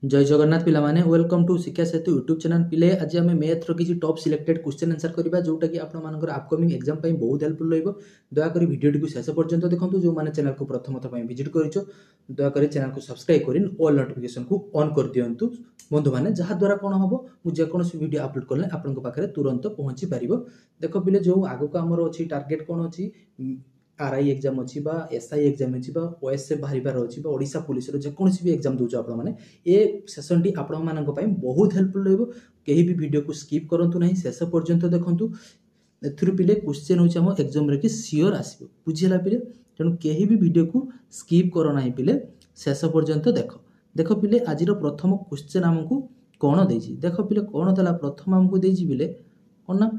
जय जगन्नाथ पिला माने वेलकम टू शिक्षा सेतु यूट्यूब चैनल पिले आज आम मैथ किसी टॉप सिलेक्टेड क्वेश्चन आंसर करबा जोटा कि आपण मानकर अपकमिंग एग्जाम पई बहुत हेल्पफुल रहइबो। दया करी वीडियो को शेष पर्यंत देखंतु। जो माने चैनल को प्रथम थर पई विजिट करिचो दया करी चैनल को सब्सक्राइब करिन ऑल नोटिफिकेशन को ऑन कर दियंतु बंधु माने, जहा द्वारा कोन हबो मु जे कोनोसी वीडियो अपलोड करले आपन को पाखरे तुरंत पहुंची परिबो। देखो पिले जो आगो को हमर अछि टारगेट कोन अछि आरआई एग्जाम अच्छी बा एसआई एग्जाम अच्छी बा ओएसए बाहर अच्छी बा ओडिशा पुलिस रो जेकोसी भी एग्जाम दोच आपण माने ए सेशन टी आपण मानक पई बहुत हेल्पफुल रहइबो। केही भी वीडियो को स्किप करंतु नाही, शेष पर्यंत देखंतु। एथुरु पिले क्वेश्चन होची हम एग्जाम रे कि सियोर आसीबो, बुझिला पिले। तेणु केही भी वीडियो को स्किप करो नाही पिले, शेष पर्यंत देखो। देखो पिले आज रो प्रथम क्वेश्चन हमकु कोन देछि। देखो पिले कोन देला प्रथम हमकु देछि पिले कोन ना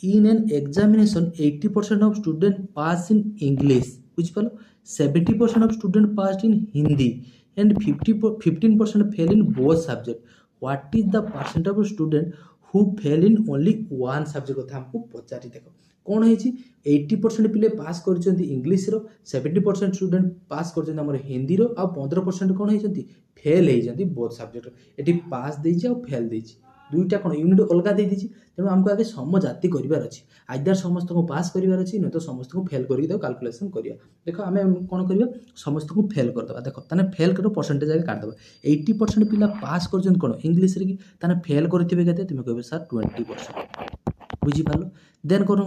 in an examination 80% of student pass in English, which follow 70% of student passed in Hindi and 15% fail in both subject. What is the percent of student who fail in only one subject कथा हमको पचारि। देखो कौन है 80% पिले पास कर English रो, 70% student पास कर हमर हिंदी रो, आ 15% कौन है फेल होती बोथ सब्जेक्ट। ये पास देछि आ फेल देछि दुईटा कौन यूनिट अलग दे दीजिए। तेणु हमको आगे समजाति करार अच्छी, आइदर समस्त को पास करार अच्छी नहीं तो समस्त को फेल करके कैलकुलेशन करिया। देखो आम कौन करवा समस्त को फेल करदे। देखो ताने फेल कर परसेंटेज आगे काटदे। 80% पिला पास कर कौन इंग्लीश रे कि ताने फेल करथिबे केते तुम कहबे सर 20%, बुझी पालो। देन कौन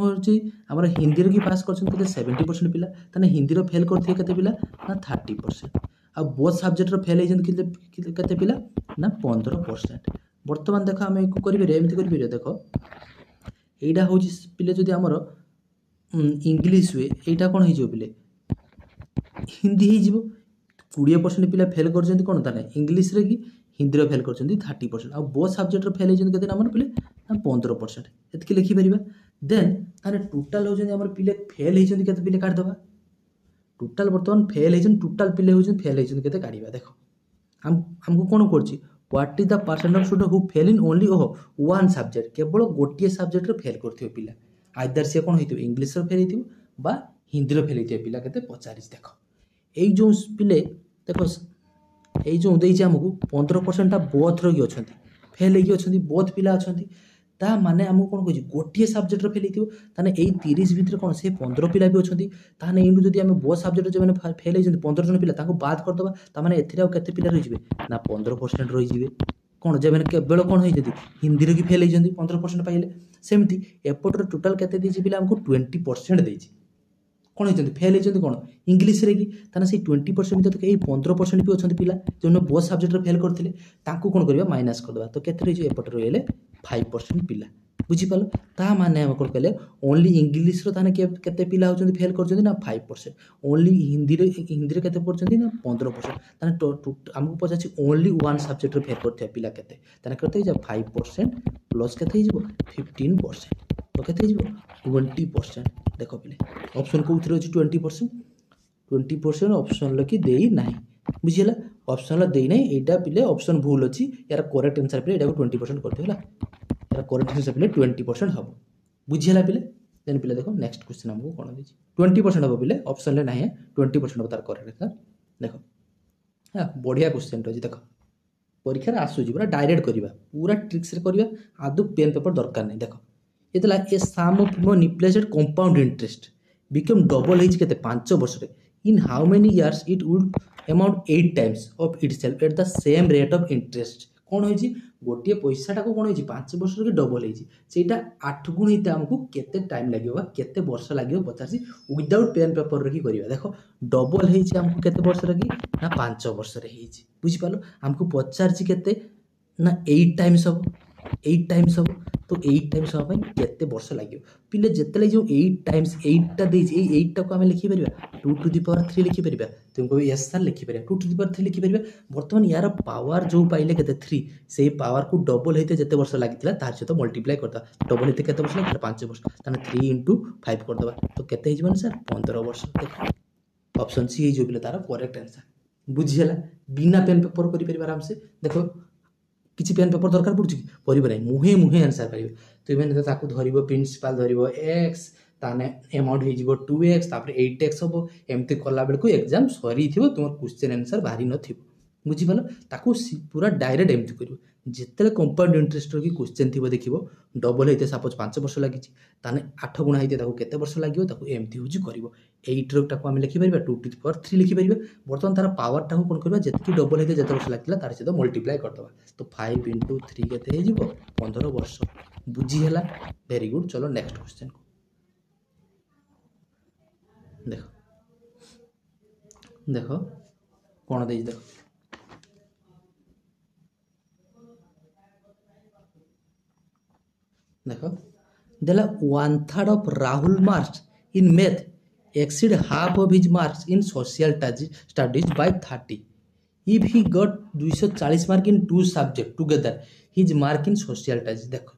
कर हिंदी की पास कर 70% पिला ताने हिंदी रो फेल करथिबे केते पिला ना 30%। आ बोथ सब्जेक्ट रो फेल केते पिला ना 15%। बर्तमान देख आम एमती कर देख यहाँ हूँ पिले जदि आमर इंग्लीश हुए यहाँ कौन हो पिले हिंदी हो 20% पिला फेल कर कौन ताने इंग्लीश रे कि हिंदी रो फेल कर 30%। आ बोथ सब्जेक्ट फेल होते आम पिले 15%। ये लिखिपर। देन ताने टोटाल हो पिले फेल होते पिले काटिदेवा। टोटाल बर्तमान फेल होती टोटाल पिले होती फेल होते काढ़ा। देख आमको कौन कर what is the percent of student who fail in only one subject, केवल गोटे सब्जेक्ट रे फेल करथियो पिला। आइदर से कौन होइथिबो इंग्लिश रो फेल होइथिबो बा हिंदी रो फेल होइथिबो पिला केते 50। देख एई जो पिले देखो एई जो देइछि हमकु 15% ता बोथ रो कि अछंती फेल होई अछंती बोथ पिला अछंती। ता माने हमकु कोन कहछि गोटे सब्जेक्ट रो फेल होइथिबो ताने एई 30 भितर कोन से 15 पिला भी अछंती। ताने इनु जदि हम बोथ सब्जेक्ट जे माने फेल होइछंती 15 जन पिला ताको बाद कर दबा। ता माने एथिरे आ केते पिला रहि जिवे ना 15% रहि जिवे। कौन जे मैंने केवल कौन होती हिंदी रे कि फेल होती 15% पाइले। सेमती एपटर टोटाल केते देछि पिला हमको 20% देछि। कौन होती फेल होती कौन इंग्लीश रे कि ताने से 20% भितर ए 15% भी अछंती पिला जो बोथ सब्जेक्ट रे फेल करथिले तांको कौन करबा माइनस कर दबा। तो केते रहि एपटर रहले 5% पिला, बुझी पालो। ता माने हम कोन कहले ओनली इंग्लीश रो ताने केते पिला होचंती फेल करचंती ना 5%। ओनली हिंदी रे केते करचंती ना 15%। ताने हमको पचाछि ओनली वन सब्जेक्ट रे फेल करथिया पिला केते ताने करते जा 5% प्लस केते हिजबो 15%। तो केते हिजबो 20%। देखो पिले ऑप्शन को उतरे अछि 20% ऑप्शन लकी देई नाही, बुझिला। ऑप्शन ला देई नाही एटा पिले ऑप्शन भूल अछि। यार करेक्ट आंसर पिले एटा को 20% करथियो होला। यार करेक्ट आंसर पिले 20% हबो, बुझिला पिले। देन पिले देखो नेक्स्ट क्वेश्चन हमको कोन देछि 20% हबो पिले ऑप्शन ले नाही 20% हबो तार करेक्ट आंसर। देखो हां बढ़िया क्वेश्चन तो देखो परीक्षा आसुची पूरा डायरेक्ट करवा पूरा ट्रिक्स रे करवा आदु पेन पेपर दरकार नहीं। देखो ये a sum of money placed compound interest become double as केते 5 वर्ष रे in how many years it would amount 8 times of itself at the same rate of interest. कौन होइछि गोटे पैसा टाको कौन होइछि 5 वर्ष रे डबल होइछि सेटा 8 गुण हिते हमको केते टाइम लागियो बा केते वर्ष लागियो पचासी विदाउट पेन पेपर रे की करबा। देखो डबल होइछि हमको केते वर्ष रे की ना 5 वर्ष रे होइछि, बुझि पालो। हमको पचारछि केते ना 8 टाइम्स ऑफ 8 टाइम्स ऑफ तो 8 टाइम्स ऑफ केते वर्ष लागियो पिले जेतले जो 8 टाइम्स 8 टा देछि ए 8 टा को हम लिखि परिबा 2 टू द पावर 3 लिखि परिबा। तुमको यस सर लिखि परिबा 2 टू द पावर 3 लिखि परिबा। वर्तमान यार पावर जो पाइले केते 3 सेही पावर को डबल हेते जेते वर्ष लागितला तार सहित मल्टीप्लाई करता डबल हेते केते वर्ष लागितला 5 वर्ष ताने 3 into 5 कर दबा तो केते हिजबन सर 15 वर्ष। देखो ऑप्शन सी जो बिले तार करेक्ट आंसर, बुझिला। बिना पेन पेपर करि परिबा आराम से। देखो किसी पेन पेपर दरकार पड़ुछि कि परिबा नै मुहे मुहे आंसर पाइबे। तो इबेन ताको धरिबो प्रिंसिपल धरिबो x ताने अमाउंट हे जिवो 2x तापर 8x होबो एमती कला बेल को एग्जाम सरी थिबो तुम क्वेश्चन आंसर बाहरी न थिबो। बुझिपाल ताकू पूरा डायरेक्ट एमती कर जिते कंपाउंड इंटरेस्ट की क्वेश्चन थी देखिए डबल होते सपोज 5 वर्ष लगी 8 गुणा होते केते वर्ष लगे एमती हूँ कर 8 आम लिखिपर 2⁻³ लिखिपर बर्तमान तार पावर टाक कौन करवा जी डबल होते जिते वर्ष लगे तार सहित मल्टीप्लाई करदे तो 5 × 3 केते 15 वर्ष बुझीगला वेरी गुड। चलो नेक्स्ट क्वेश्चन को देख देख कौन दे देख देख देला 1/3 of Rahul marks in math exceed half of his marks in social studies by 30 if he got 240 mark in 2 subject together his mark in social studies। देख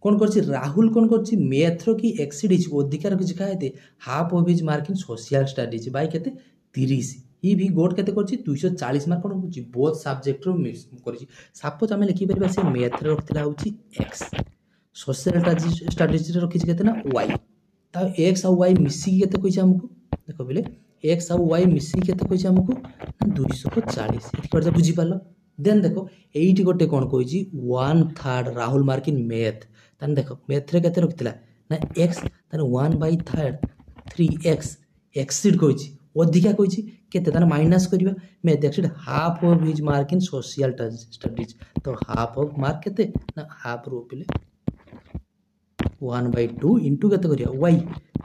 कौन कर राहुल कौन कर मैथ रो कि एक्सीड अधिकार किसी कहते half of his mark in social studies by केते 30 इफ ही गोट केते कर 240 मार्क कौन कर बोथ सब्जेक्ट रो मिक्स कर सपोज आम लिखिपर से मैथ रे रखिला होची एक्स सोशल स्टडीज रे रखी केते ना वाई ता एक्स आ वाई मिसिकी केते कहिछ हमको देखो बोले एक्स आ वाई मिसिकी केते कहिछ हमको 240 एति कर बुझी पालो। देन देखो एइटी गोटे कौन कहिछि 1/3 राहुल मार्क इन मैथ तान देखो मैथ रे केते रखितला ना एक्स तान 1/3 3x एक्सीड कहिछि अधिका कहिछि केते तान माइनस करिवा math exceed half of his mark in social studies तो हाफ ऑफ मार्क केते ना हाफ रो पिले 1/2 इंटू केते करिया y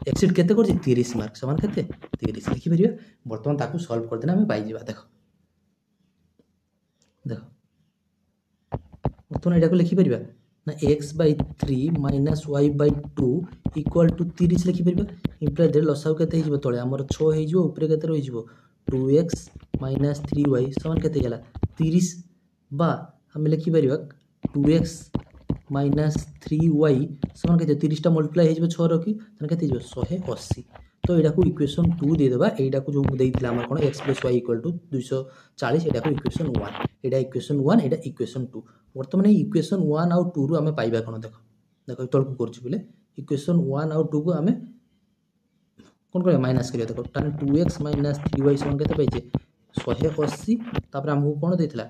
एक्सीड केते करछि 30 मार्क समान केते 30 लिखि परिया वर्तमान ताकू सॉल्व कर देना हमें पाई जिबा। देखो देखो वर्तमान एटा को लिखि परिबा ना x/3 - y/2 = 30 लिखि परिबा इंप्लाई दे लसाउ केते हिजबो तळे हमर 6 हिजबो ऊपर केते रहि जिवो 2x - 3y समान केते गेला 30 बा हम लिखि परिबा 2x - 3y समान केते 30 टा मल्टीप्लाई हिजबो 6 रो की तन केते हिजबो 180 तो एडा को इक्वेशन 2 दे देबा एडा को जो देइथिला हमर कोन x + y = 240 एडा को इक्वेशन 1 एडा इक्वेशन 1 एडा इक्वेशन 2 वर्तमान इक्वेशन 1 और 2 रो हमें पाइबा कोन देखो देखो तळ को करछु बोले इक्वेशन 1 और 2 को हमें कोन करे माइनस करिया देखो tan 2x - 3y समान केते पाइछे 180 तापर हमहु कोन देइथिला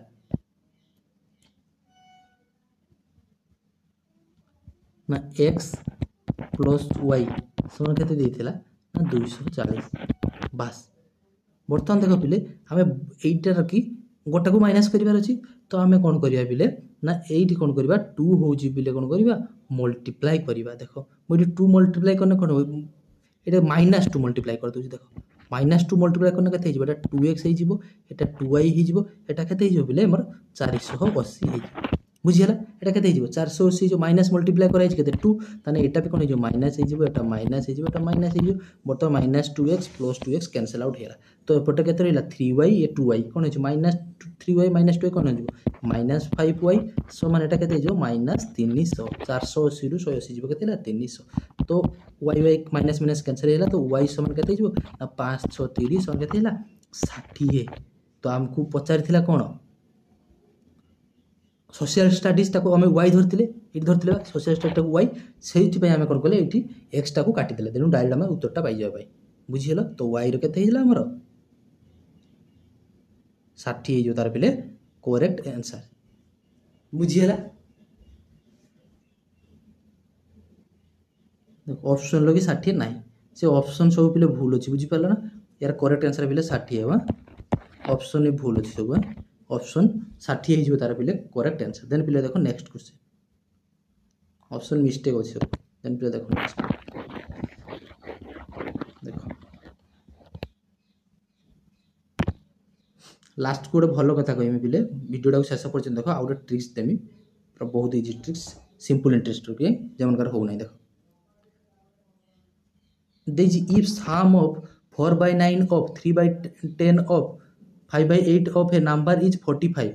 ना x प्लस y समान केते देइथिला ना 240 बस। बर्तमान देखो पिले हमें एइटा रखी गोटा को माइनस करिवार अछि तो हमें कोन करिया पिले ना एइटी कोन करिवा 2 होउची पिले कोन करिवा मल्टीप्लाई करिवा। देखो मोइ 2 मल्टीप्लाई करने कोन एटा -2 मल्टीप्लाई कर दोछि देखो -2 मल्टीप्लाई करने केते हिजबो एटा 2x हिजबो एटा 2y हिजबो एटा केते हिजबो पिले हमर 480 हिजबो बुझियला एटा केते हिजबो 480 जो माइनस मल्टीप्लाई कराइ केते 2 ताने एटा पे कोन हिजबो माइनस हिजबो एटा माइनस हिजबो एटा माइनस हिजबो बर्त -2x + 2x कैंसिल आउट हेला तो एपटे केते रहला 3y ए 2y कोन हिजबो -3y - 2y कोन हिजबो -5y समान एटा केते हिजबो -300 480 रु 180 हिजबो केते हैला 300 तो y माइनस कैंसिल हेला तो y समान केते हिजबो ना 5 6 30 समान केते हैला 60 तो हमकु पचारिथिला कोन सोशल स्टडीज टाको हमें y धरतिले इट धरतिले सोशल स्टडीज टाको y सेहिति पय हमें कोन करले एठी x टाको काटि देले देनु डायरेक्ट हमें उत्तरटा पाइ जाय भाई बुझियला तो y रो केते हिला हमर 60 जो तार पिले करेक्ट आंसर बुझियला। देखो ऑप्शन लगी 60 नाही से ऑप्शन सब पिले भूल अछि बुझि पाला ना यार करेक्ट आंसर पिले 60 हेबा ऑप्शन ने भूल अछि सब ऑप्शन 60 हिजबो तार पिले करेक्ट आंसर। देन पिले देखो नेक्स्ट क्वेश्चन ऑप्शन मिस्टेक अछि देन पिले देखो नेक्स्ट देखो लास्ट को भलो कथा कहमी पिले वीडियोटा को शेष पर्यंत देखो आउट ट्रिक्स देमी पूरा बहुत इजी ट्रिक्स सिंपल इंटरेस्ट के जेमन कर हो नै देखो this if some of 4/9 of 3/10 of 5/8 of a number is 45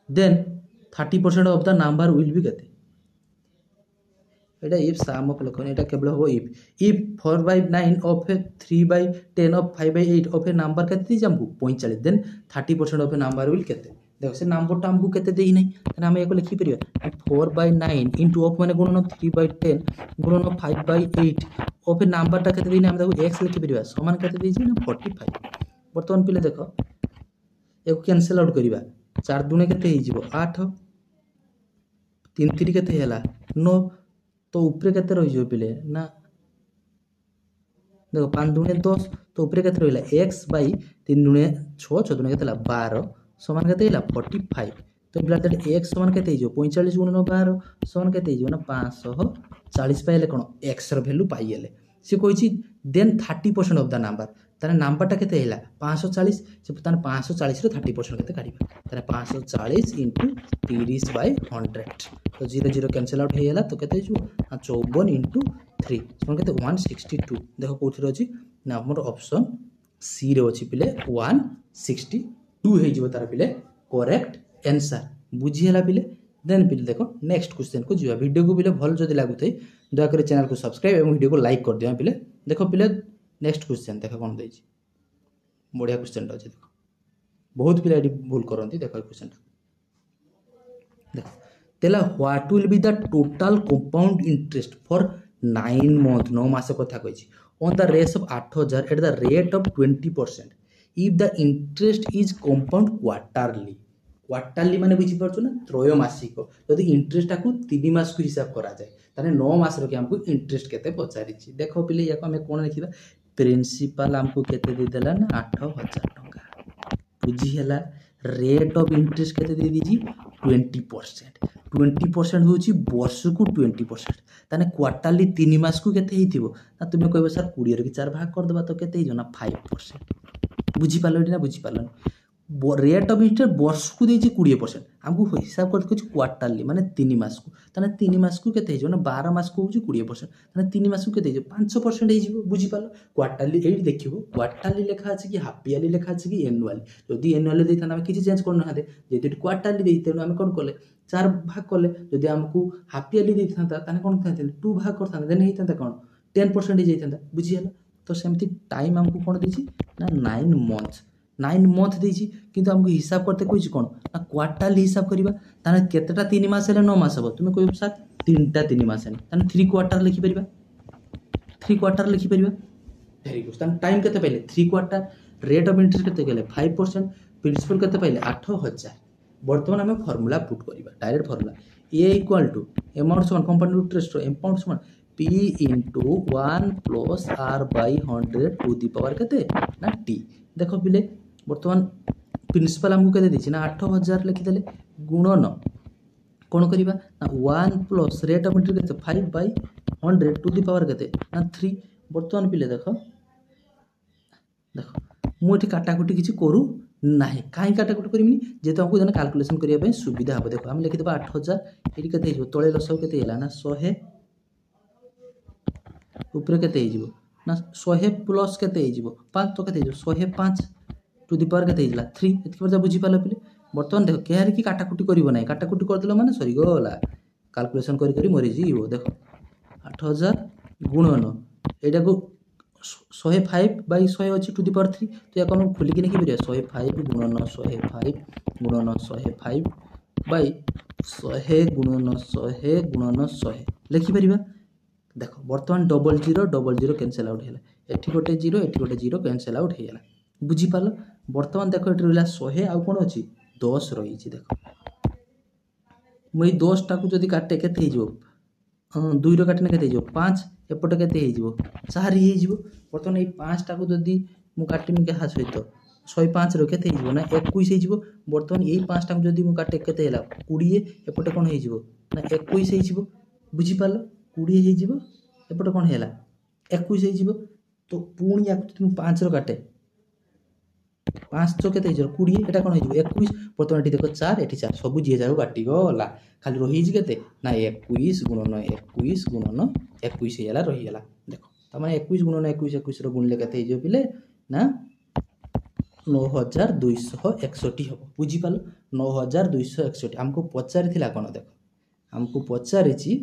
then 30% of the number will be kete Etah if sum of Lakhan एटा केवल हो if 4/9 of a 3/10 of 5/8 of a number कते हमको 45 then 30% of a number will kete देखो से number टा हमको केते देई नै तने हम एको लिखि परिबा 4/9 into of माने गुणन 3/10 गुणन 5/8 of a number टा केते देई नै हम देखो x लिखि परिबा समान केते देई छी ना 45 बर्तमान पिले देख एक कैंसल आउट करवा 4 दुणे केते हो 8 3 3 केते हैला 9 तो ऊपर केते रही पिले ना देखो 5 दुणे 10 तो ऊपर केते रहिला x बाई 3 दुणे 6 6 दुणे केते 12 समान केते 45 तो पिला x समान केते 45 गुणन 12 समान केते ना 540 पाइले कोन x रो वैल्यू पाइले से कहिछि देन 30% ऑफ द नंबर तारे नंबरटा केते हैला 540 से ताने 540 रो 30% केते काढिबा तारे 540 * 30/100 तो 0 0 कैंसिल आउट हैला तो केते छु 54 * 3 समान केते 162 देखो कोथि रो अछि ना हमर ऑप्शन सी रे अछि पिले 162 हे जिवो तार पिले करेक्ट आंसर बुझी हैला पिले देन पिले देखो नेक्स्ट क्वेश्चन को जिवा वीडियो को पिले भल जदि लागुथै दया कर चैनल को सब्सक्राइब एवं वीडियो को लाइक कर दिया पिले देखो पिले नेक्स्ट क्वेश्चन देखो कोन दैछि बढ़िया क्वेश्चन टा अछि देखो बहुत पिले एडी भूल करंती देखो क्वेश्चन देखो तेला what will be the total compound interest for 9 month 9 मास कथा कहिछि on the race of 8000 at the rate of 20% if the interest is compound quarterly माने बुझी परछु ना त्रैमासिक यदि इंटरेस्ट को 3 मास को हिसाब करा जाए ताने 9 मास रो के हमको इंटरेस्ट केते पचारिछि देखो पिले याको हमें कोन लिखिबा प्रिंसिपल हमको केते दे देला ना 8000 टका बुझी हला रेट ऑफ इंटरेस्ट केते दे दीजी 20% होची वर्ष को 20% ताने क्वार्टरली 3 मास को केते हिथिबो ना तुमे कहबो सर 20 रो 4 भाग कर देबा तो केते हिजो ना 5% बुझी पालो ना बुझी पालो रेट ऑफ इंटरेस्ट वर्ष को देछि 20% हमको हिसाब कर कुछ क्वार्टरली माने 3 मास को ताने 3 मास को केते हिजो ना 12 मास को होची 20% ताने 3 मास को केते हिजो 5% हिजो बुझी पालो क्वार्टरली एई देखिबो क्वार्टरली लेखा अछि कि हाफ ईयरली लेखा अछि कि एनुअली यदि एनुअली देथाना हम किछि चेंज करनो हाते जेते क्वार्टरली देइतेनो हम कोन करले 4 भाग करले यदि हमको हाफ ईयरली देथांता ताने कोन करथांते 2 भाग करथांते देन हेइथांता कोन 10% जाइथांता बुझी हला तो सेमति टाइम हमको कोन देछि ना 9 मंथ देछि किंतु हमको हिसाब करते कोइ कोन ना क्वार्टरली हिसाब करबा ताने केतेटा 3 मास हेले 9 मास हबो तुमे कहबो सर 3टा 3 मास हेले ताने 3 क्वार्टर लिखि परिबा 3 क्वार्टर लिखि परिबा वेरी गुड ताने टाइम केते पहिले 3 क्वार्टर रेट ऑफ इंटरेस्ट केते गेले 5% प्रिंसिपल केते पहिले 8000 वर्तमान हमें फार्मूला पुट करबा डायरेक्ट फार्मूला a = अमाउंट समान कंपाउंड इंटरेस्ट अमाउंट समान p * 1 + r/100 to the power केते ना t देखो पिले वर्तमान प्रिंसिपल हमको केते दिछि ना 8000 लिखि देले गुणन कोन करिबा ना 1 प्लस रेट ऑफ इंटरेस्ट केते 5/100 टू द पावर केते ना 3 वर्तमान पिले देखो मु एठी काटाकुटी किछि करू नाही काई काटाकुटी करिमिनी जेतो हमको जने कैलकुलेशन करिया पे सुविधा हो देखो हम लिखि देबा 8000 एठी केते हिजो तळे लसौ केते हैला ना 100 ऊपर केते हिजो ना 100 प्लस केते हिजो 5 तो केते हिजो 105 टू द पावर केते हिजला 3 एतकी बजा बुझी पालो पिले वर्तमान देखो केहार की काटाकुटी करिवो नाही काटाकुटी कर देलो माने सरी गला कैलकुलेशन करी करी मरि जीवो देखो 8000 गुणन एटा को 105/100 अछि टू द पावर 3 तो याको हम खुली कि नहीं कि 105 गुणन 105 गुणन 105 बाय 100 गुणन 100 गुणन 100 लिखि परिबा देखो वर्तमान 00 कैंसिल आउट हैला एठी गोटे 0 एठी गोटे 0 कैंसिल आउट हैला बुझी पालो वर्तमान देखो एठी रहला 100 आ कोन अछि 10 रही छी देखो मई 10 टा को जदी काटे केते हिजो 2 रो काटने केते हिजो 5 एपटे केते हिजो 4 ही हिजो वर्तमान ए 5 टा को जदी मु काटिमि के हा सहित 105 रो केते हिजो ना 21 हिजो वर्तमान ए 5 टा को जदी मु काटे केते हैला 20 एपटे कोन हिजो ना 21 हिजो बुझी पालो 20 हिजो एपटे कोन हैला 21 हिजो तो पुणी या तुम 5 रो काटे 5 तो केते हिजो 20 एटा कोन हिजो 21 वर्तमान एठी देखो 4 एठी 4 सब जे जाऊ काटी गला खाली रही जी केते ना 21 गुणन 21 गुणन 21 हैला रही गेला देखो त माने 21 गुणन 21 रो गुणले केते हिजो पिले ना 9261 हो बुझी पालो 9261 हमको पचारि थिला कोन देखो हमको पचारि छी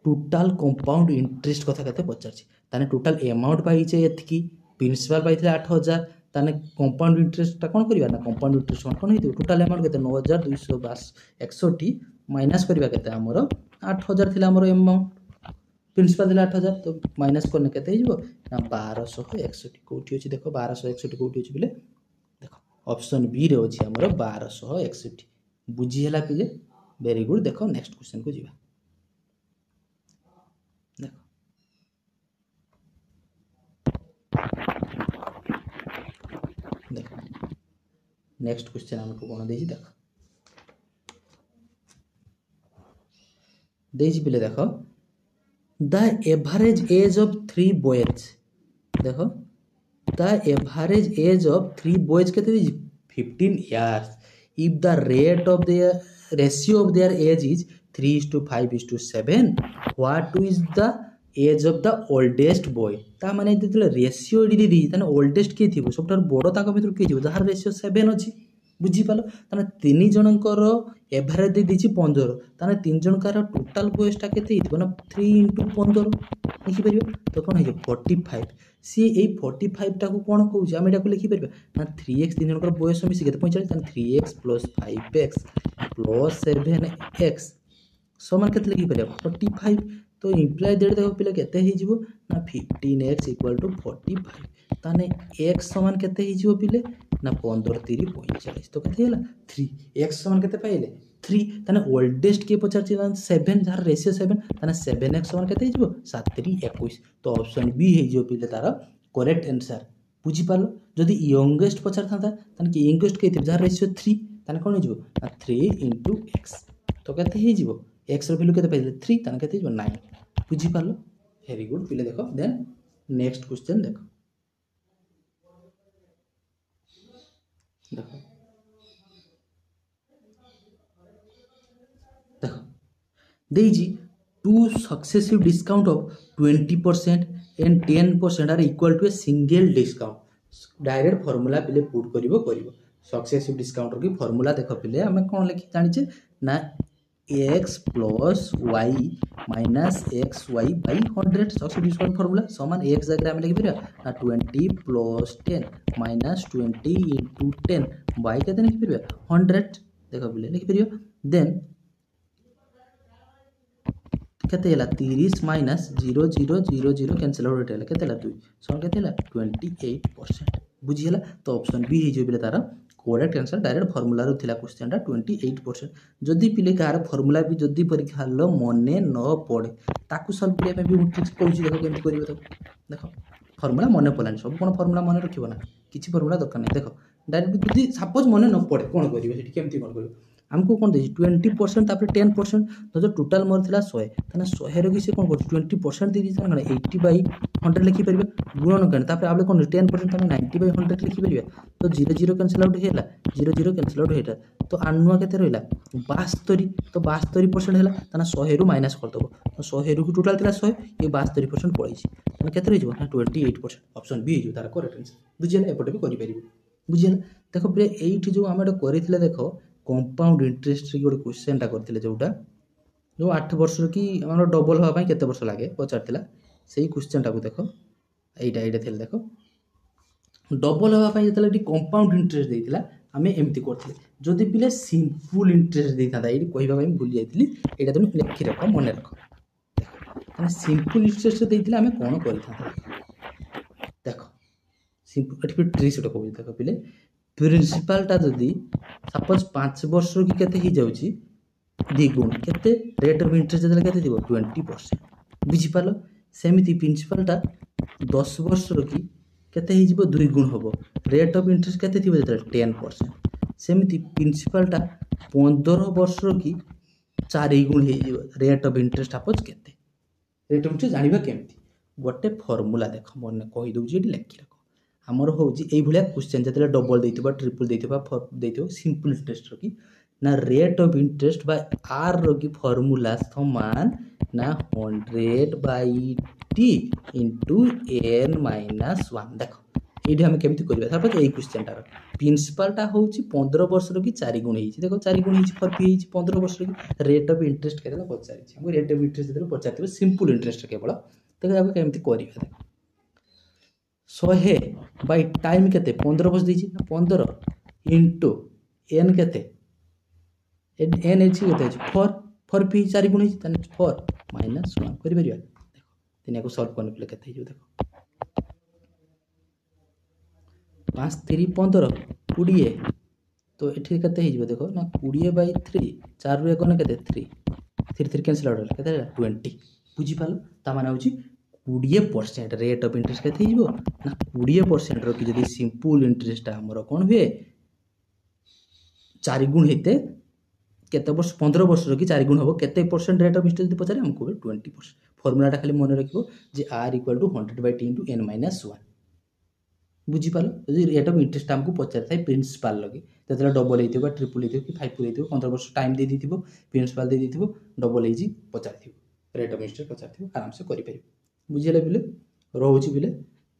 टोटल कंपाउंड इंटरेस्ट कथा केते पचारछि ताने टोटल अमाउंट पाई छै एतकी प्रिंसिपल पाई थिला 8000 ताने कंपाउंड इंटरेस्ट ता कोन करबा ना कंपाउंड इंटरेस्ट कोन हितो टोटल अमाउंट केते 9261 माइनस करबा केते हमरो 8000 थिला हमरो अमाउंट प्रिंसिपल देला 8000 तो माइनस करने केते हिजबो ना 1261 कोठी अछि देखो 1261 कोठी अछि बिले देखो ऑप्शन बी रे अछि हमर 1261 बुझी हला पिले वेरी गुड देखो नेक्स्ट क्वेश्चन को जीवा देखो देखो नेक्स्ट क्वेश्चन हमको कोन देछि देखो देछि पिले देखो the average age of 3 boys देखो the average age of 3 boys केते देछि 15 years if the rate of their ratio of their age is 3:5:7 what is the age of the oldest boy ता माने जेतले रेशियो एडी दी ताने oldest के थिबो सबटार बडो ताको भितर के थिबो जहार रेशियो 7 अछि बुझी पालो ताने तीन जनकर एवरेज दे दिछि 15 ताने तीन जनकर टोटल बॉयसटा केते हितबो ना 3 * 15 लिखि परिबो तो कोन हे 45 सी ए 45 टा को कोन कहू जे हम एटा को लिखि परिबो ना 3x तीन जनकर बॉयस मिसि केते 45 ताने 3x + 5x + 7x समान केते लिखि परिबो 45 तो इंप्लाय देड देखो पिला केते हे जिवो ना 15x = 45 ताने x समान केते हे जिवो पिले ना 15 3 45 तो केते होला 3 x समान केते पाइले 3 ताने ओल्डेस्ट के पचार 7 जार रेशियो 7 ताने 7x समान केते हे जिवो 7 3 21 तो ऑप्शन बी हे जिवो पिले तार करेक्ट आंसर बुझी पालो जदी यंगेस्ट पचार थाता ताने कि यंगेस्ट के जार रेशियो 3 ताने कोन हे जिवो ना 3 * x तो केते हे जिवो x रो वैल्यू केते पाइले 3 ताने केते जिवो 9 बुझी पालो वेरी गुड पिले देखो देन नेक्स्ट क्वेश्चन देखो देखो देखो देजी two successive discount of 20% and 10% are equal to a single discount direct formula पिले पुट करिवो सक्सेसिव डिस्काउंट रो की फार्मूला देखो पिले हमें कोन लिखि जानिचे ना x + y - xy / 100 successive discount formula समान x जगह हम लिखि परिया ना 20 + 10 - 20 * 10 y केते लिखि परिया 100 देखो पिले लिखि परियो देन केते हला 30 - 0 0 0 0 कैंसिल आउट हेला केते हला 2 समान केते हला 28% बुझी हला तो ऑप्शन बी हे जो पिले तारा करेक्ट आंसर डायरेक्ट फार्मूला रो थिला क्वेश्चन टा 28% जदी पिले कार फार्मूला भी जदी परीक्षा हलो मने न पड़े ताकू सॉल्व करे में भी હું ट्रिक्स कहूची देखो केमति करिवो तो देखो फार्मूला मने पलानी सब कोन फार्मूला मने रखिबो ना किछि फार्मूला दरकार नै देखो डायरेक्ट जदी सपोज मने न पड़े कोन करिवो सेठी केमति कोन करिवो हमको कोन देछि 20% तापर 10% तो जो टोटल मोर थिला 100 तने 100 रो कि से कोन कर 20% दे दिस ना 80/100 लिखि परिबे गुणन करन तापर आबे कोन 10% तने 90/100 लिखि परिबे तो 0 0 कैंसिल आउट हेला 0 0 कैंसिल आउट हेला तो आनुआ केते रहला 72 तो 72% हेला तने 100 रो माइनस कर दबो तो 100 रो टोटल थिला 100 ये 72% पळै छि तने केते रहि जबो ना 28% ऑप्शन बी जो तार करेक्ट आंसर बुझियला एपटे भी करि परिबो बुझियला देखो प्रे एठी जो हम एटा करिथिले देखो कंपाउंड इंटरेस्ट रे गोटे क्वेश्चन टा करथिले जोटा जो 8 वर्ष की हमर डबल होवा पई केते वर्ष लागे पचारथिला सेही क्वेश्चन टा को देखो एटा थिले देखो डबल होवा पई जतले डी कंपाउंड इंटरेस्ट देथिला हमें एमती करथिले जदी पिले सिंपल इंटरेस्ट देथादा एडी कहबा पई भूल जाइथिली एटा तुम लिखि रखो मने रखो देखो सिंपल इंटरेस्ट देथिला हमें कोन करिथा देखो सिंपल एठी ट्रिक्स टा कहबो देखो पिले प्रिंसिपल टा जदी सपोज 5 वर्ष की केते ही जाउची द्विगुण केते रेट ऑफ इंटरेस्ट जदले केते दिबो 20% बुझी पालो सेमिति प्रिंसिपल टा 10 वर्ष की केते ही जिवो द्विगुण होबो रेट ऑफ इंटरेस्ट केते थिबो जदले 10% सेमिति प्रिंसिपल टा 15 वर्ष की 4 गुण हे जिवो रेट ऑफ इंटरेस्ट सपोज केते रेट ऑफ इंटरेस्ट जानिबा केमति गोटे फार्मूला देखो मने कहि दउची एटी लिखि रखो हमर होउची एई भलिया क्वेश्चन जतले डबल देइतबा ट्रिपल देइतबा देइतबो सिंपल इंटरेस्ट रो की ना rate of interest by R रो की फार्मूला समान ना 100/t इनटू n - 1 देखो एठी हम केमति करबा सपोज एई क्वेश्चन टा प्रिंसिपल टा होउची 15 वर्ष रो की 4 गुण हेची देखो 4 गुण हेची फर पी हेची 15 वर्ष रो की रेट ऑफ इंटरेस्ट केतला पचारिछि हम रेट ऑफ इंटरेस्ट देले पचारथिबो सिंपल इंटरेस्ट केवल देखो अब केमति करबा देखो 100 बाय टाइम केते 15 वर्ष देछि 15 इनटू n केते n एछि केते 4 4 पी 4 गुण हेछि तने 4 - 1 करि परिया देखो देन या सल्व करने पे केते देख 5 3 15 20 तो ये केते देख ना 20/3 4 रु 1 केते 3 3 3 कैंसिल आउट केते 20 बुझिपाल ता माने होची 20% रेट ऑफ इंटरेस्ट केते ना 20% रो कि जदी सिंपल इंटरेस्ट हमर कोन हुए 4 गुण हेते केते वर्ष 15 वर्ष रो कि 4 गुण हबो केते परसेंट रेट ऑफ इंटरेस्ट पचारे हमको 20%। फार्मूलाटा खाली मन रखिबो जे r = 100/t * n - 1 बुझिपाल जदी रेट ऑफ इंटरेस्ट हमको पचार थाई प्रिंसिपल लगे तेतला डबल हेतिबो ट्रिपल हेतिबो कि 5 हेतिबो 15 वर्ष टाइम दे दिथिबो प्रिंसिपल दे दिथिबो डबल हेजी पचार थिबो रेट ऑफ इंटरेस्ट पचार थिबो आराम से करि परिबो बुझिले बिले रहउची बिले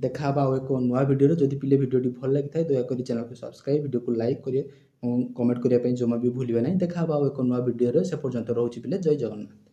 देखा बा एक नया वीडियो रे जदी पिले वीडियो भल लागि थाए दया करी चैनल को सब्सक्राइब वीडियो को लाइक करिए कमेंट करिया पे जमा भी भूलिबे नै देखा बा एक नया वीडियो रे से पर्यंत रहउची बिले जय जगन्नाथ।